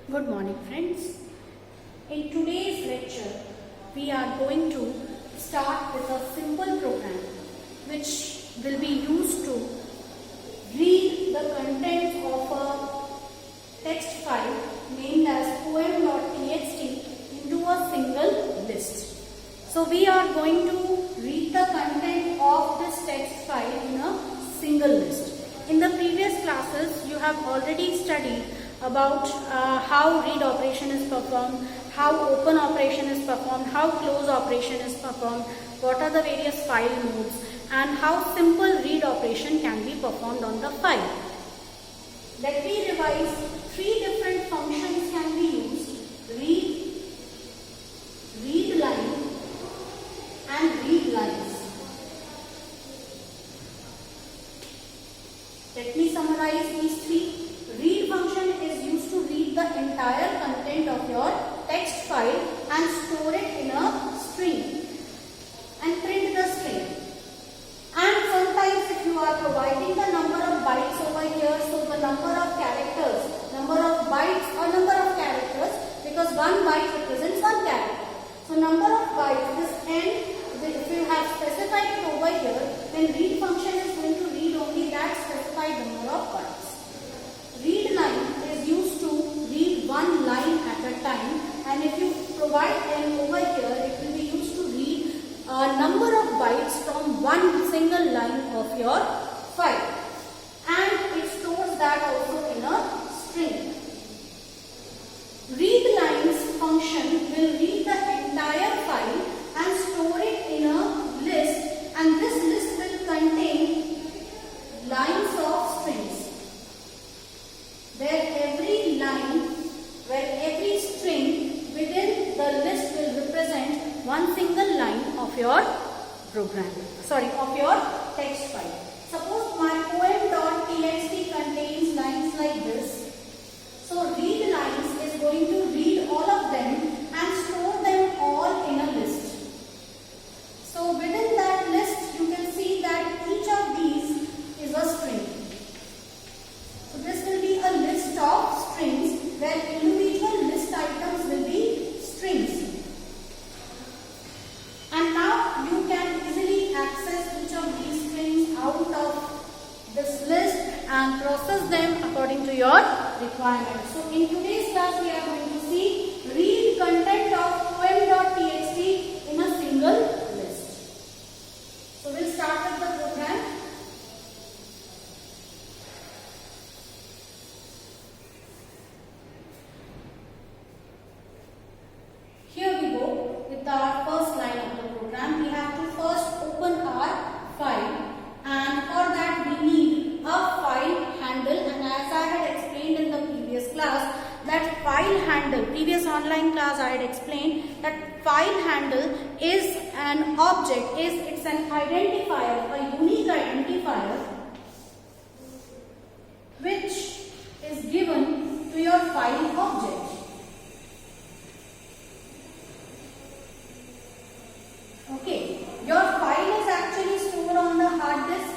Good morning, friends. In today's lecture, we are going to start with a simple program which will be used to read the content of a text file named as poem.txt into a single list. So we are going to read the content of this text file in a single list. In the previous classes, you have already studied about how read operation is performed, how open operation is performed, how close operation is performed, what are the various file modes, and how simple read operation can be performed on the file. Let me revise. 3 different functions can be used: read, read line, and read lines. Let me summarize these 3. Read function is used to read the entire content of your text file and store it in a string and print the string. And sometimes if you are providing the number of bytes over here, so the number of characters, number of bytes or number of characters, because 1 byte represents 1 character. So number of bytes, this n, if you have specified it over here, then read function is going to read only that specified number of bytes. Read line is used to read 1 line at a time, and if you provide n over here, it will be used to read a number of bytes from 1 single line of your file, and it stores that also in a string. Read lines function will read the entire file and store it in a list, and this list will contain lines of strings, where every line, where every string within the list will represent 1 single line of your program, of your text file. Suppose my poem.txt contains lines like this. So read lines is going to read all of them and store them all in a list. So within that list, you can see that each of these is a string. So this will be a list of strings where individual list items will be strings. And now you can easily access each of these strings out of this list and process them according to your requirements. So in today's class, we are going to see read content of poem.txt in a single list. So we'll start with the program. Here we go with our first line of the program. We have to first open our file, and for that we need a file handle, and as I had explained in the previous class, that file handle, previous online class I had explained that file handle is an object, it's an identifier, a unique identifier which is given to your file object. Okay, your file is actually stored on the hard disk.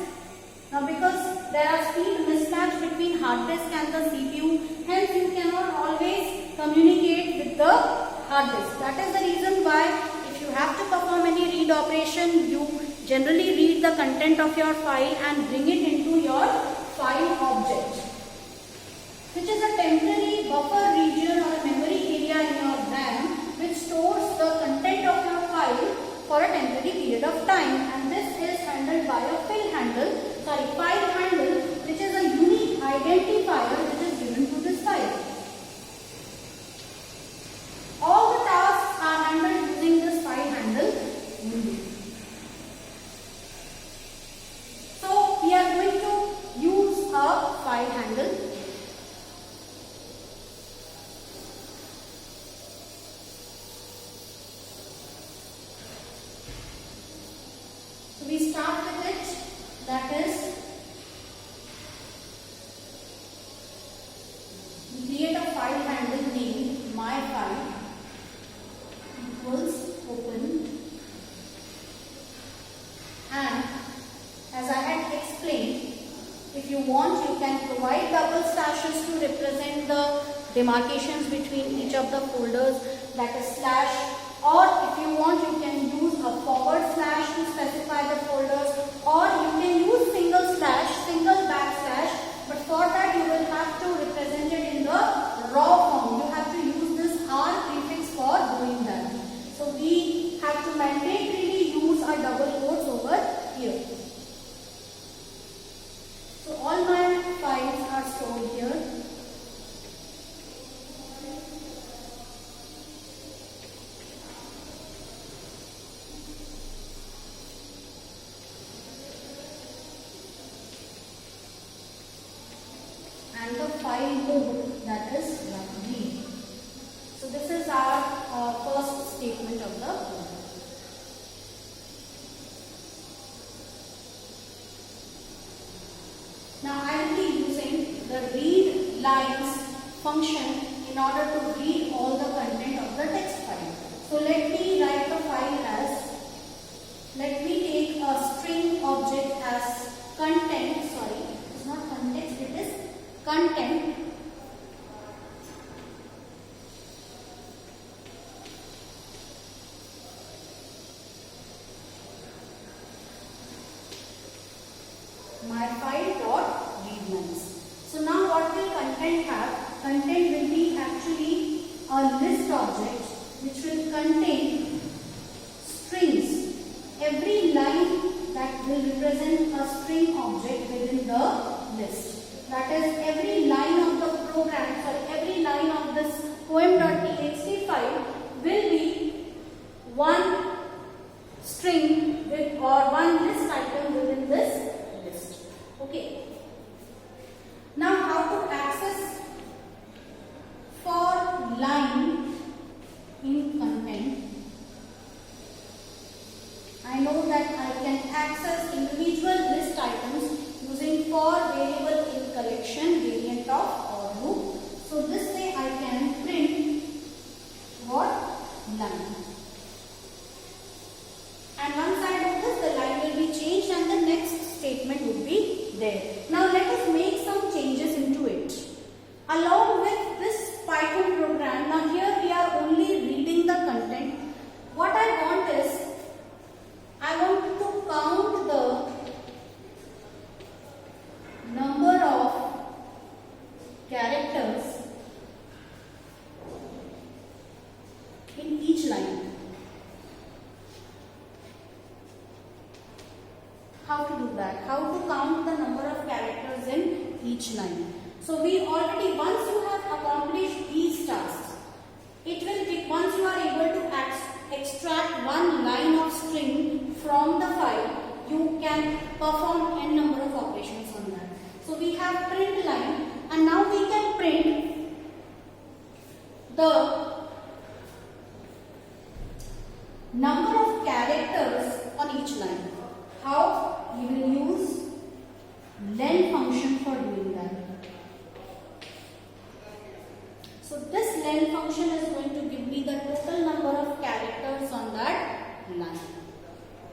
Now because there are speed mismatch between hard disk and the CPU, hence you cannot always communicate with the hard disk. That is the reason why if you have to perform any read operation, you generally read the content of your file and bring it into your file object, which is a temporary buffer region or a memory area in your RAM which stores the content of your file for a temporary period of time, and this is handled by a file handle, which is a unique identifier which is given to this file. All the tasks are handled using this file handle only. So we are going to use a file handle. So we start with it, that is, we create a file handle named myfile equals open, and as I had explained, if you want, you can provide double slashes to represent the demarcations between each of the folders, that is slash, or if you want you can use a forward slash to specify the folders, or you can use single slash, single backslash, but for that you will have to represent it in the raw form. You have to use this R prefix for doing that. So we have to mandatorily use a double quotes over here. So all my files are stored here. And the file mode, that is read. So this is our first statement of the program. Now I will be using the read lines function in order to read all the content of the text file. So let me write the file as, let me take a string object as content, sorry, it's not context, it is content. My file dot read lines. So now what will content have? Content will be actually a list object which will contain strings. Every line that will represent a string object within the list. That is, every line of the program, sorry, every line of this poem.txt file will be one string with or one list item within this list. Okay. Now how to access for line in content. I know that I can access individual list items using for variable in collection variant of or loop. So this way I can print what? Line. And one side of this, the line will be changed and the next statement would be there. Now let us make some changes into it. Along with this Python program, now here we are only reading the content. What I want is, I want to count the number of characters in each line. How to do that? How to count the number of characters in each line? So we already, once you have accomplished these tasks, it will take, once you are able to extract one line of string from the file, you can perform n number of operations on that. So we have print line, and now we can print the number of characters on each line. How? We will use len function for doing that. So this len function is going to give me the total number of characters on that line.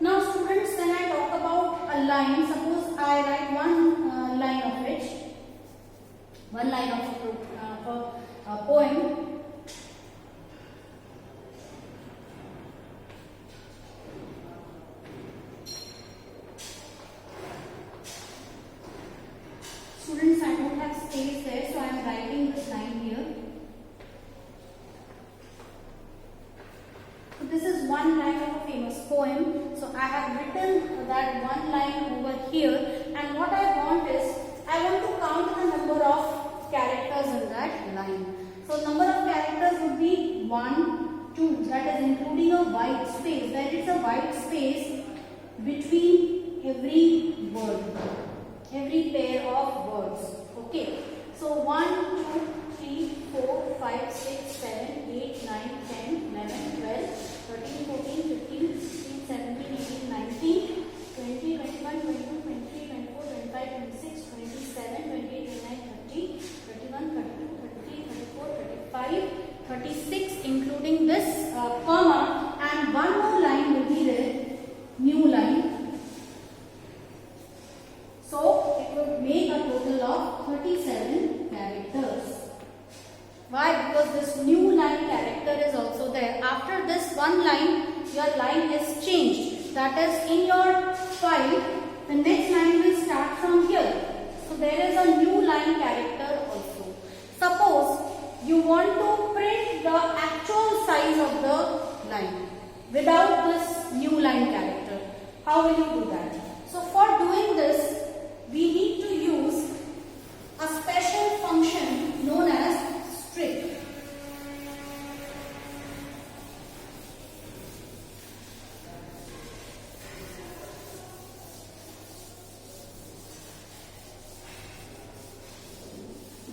Now students, when I talk about a line, suppose I write one line of it, one line of a poem. Students, I don't have space there, so I am writing this line here. So this is one line of a famous poem. So I have written that one line over here, and what I want is, I want to count the number of characters in that line. So number of characters would be 1, 2, that is including a white space. There is a white space between every word, every pair of words. Okay. So 1, 2, 3, 4, 5, 6, 7, 8, 9, 10, 11, 12, 13, 14, 15, 16, 17, 18, 19, 20, 21, 22, 23, 24, 25, 26, 27, 28, 29, 30, 31, 32, 33, 34, 35, 36, including this comma, and one more line will be there, new line. So it would make a total of 37 characters. because this new line character is also there. After this one line, your line is changed. That is, in your file, the next line will start from here. So there is a new line character also. Suppose you want to print the actual size of the line without this new line character. How will you do that? So for doing this, we need to use a special function known as strip.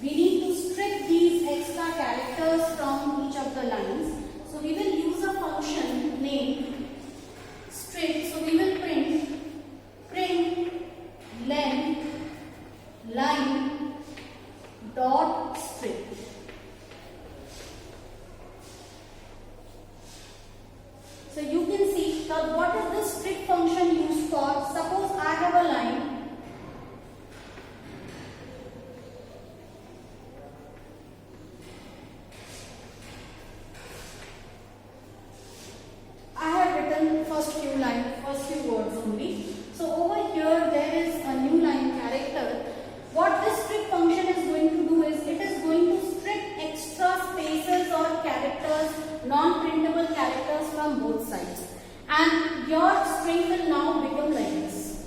We need to strip these extra characters from each of the lines. So we will use a function named strip. So we will print len line dot strip. So you can see that what is this strip function used for? Suppose I have a line. I have written first few words only. So over here there is a new line character. What this strip function is going to do is it is going to strip extra spaces or characters, non-printable characters from both sides. And your string will now become like this,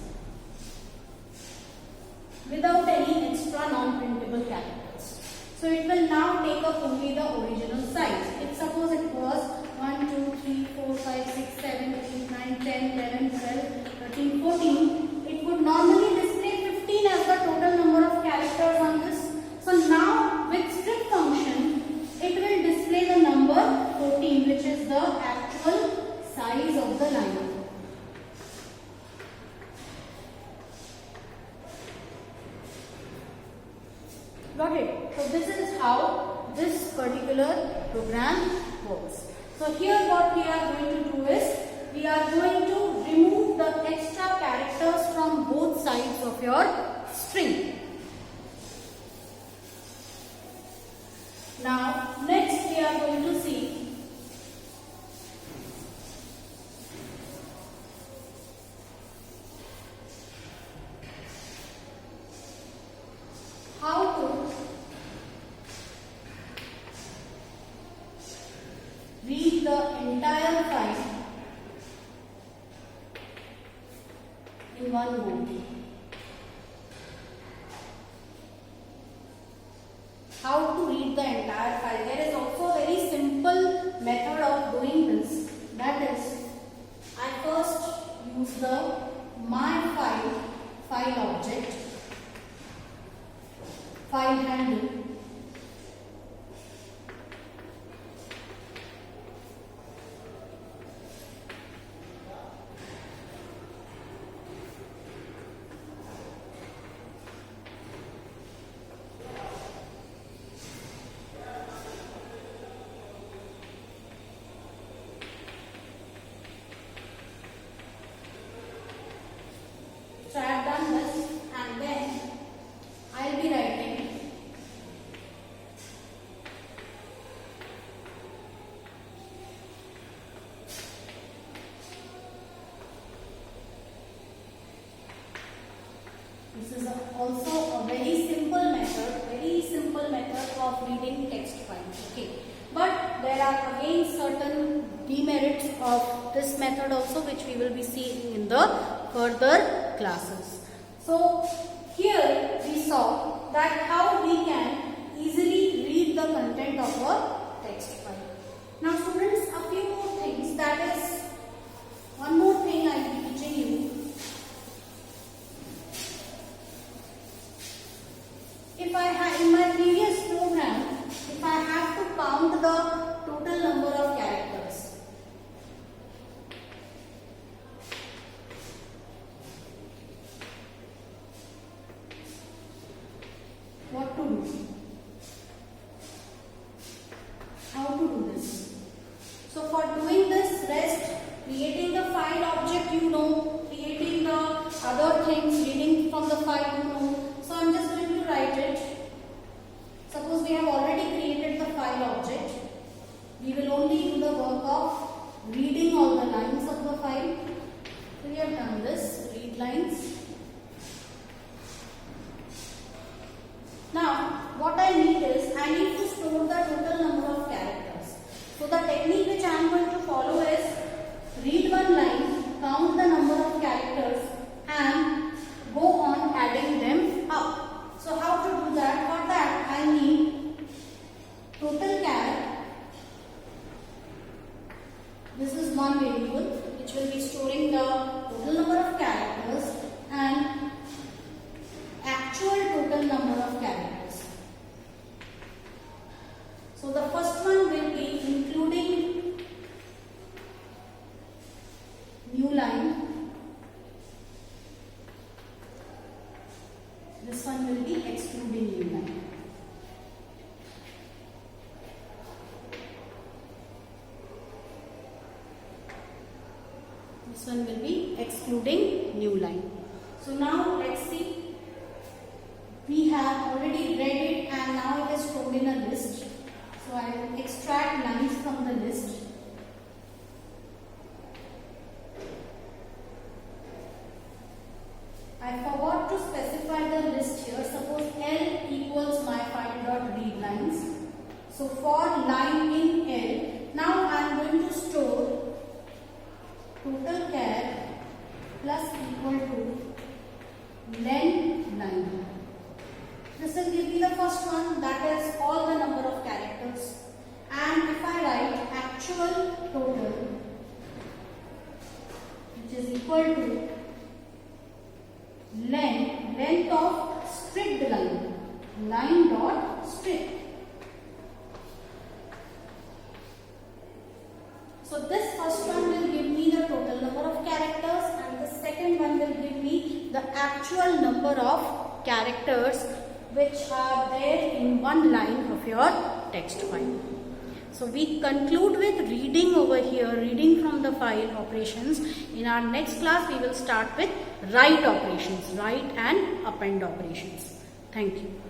without any extra non-printable characters. So it will now take up only the original size. If suppose it was 1, 2, 3, 4, 5, 6, 7, 8, 9, 10, 11, 12, 13, 14, it would normally display 15 as the total number of characters on this. So now with strip function, it will display the number 14, which is the actual size of the line. Got it? So this is how this particular program works. So here what we are going to do is, we are going to remove the extra characters from both sides of your string. Now next we are going to see how to read the entire file in one go. How to read the entire file. There is also a very simple method of doing this. That is, I first use the my file object, file handle. So I have done this, and then I will be writing this is also a very simple method of reading text files. Okay, but there are again certain demerits of this method also, which we will be seeing in the further classes. So here we saw that how we can easily read the content of a text file. Now students, a few more things, that is one more thing I will be teaching you. If I have in my previous program, if I have to count the total number of characters, what to do? How to do this? So for doing this rest, creating the file object you know, creating the other things, reading from the file you know. So I am just going to write it. Suppose we have already created the file object. all the lines of the file. So we have done this, read lines. Now what I need is, I need to store the total number of characters. So the technique which I am going to follow is, read one line, count the number of characters and go on adding them up. So how to do that? For that I need total char. This is one variable which will be storing the total number of characters and actual total number of characters. So the first one will be including new line. This one will be excluding new line. This one will be excluding new line. So now let's see. We have already read it and now it is stored in a list. So I will extract lines from the list. I forgot to specify the list here. Suppose L equals my file.read lines. So for line in L, now I am going to store total char plus equal to len line. This will give me the first one, that is all the number of characters. And if I write actual total, which is equal to length of strict line dot strict. So this first one will give me the total number of characters and the second one will give me the actual number of characters which are there in one line of your text file. So we conclude with reading over here, reading from the file operations. In our next class we will start with write operations, write and append operations. Thank you.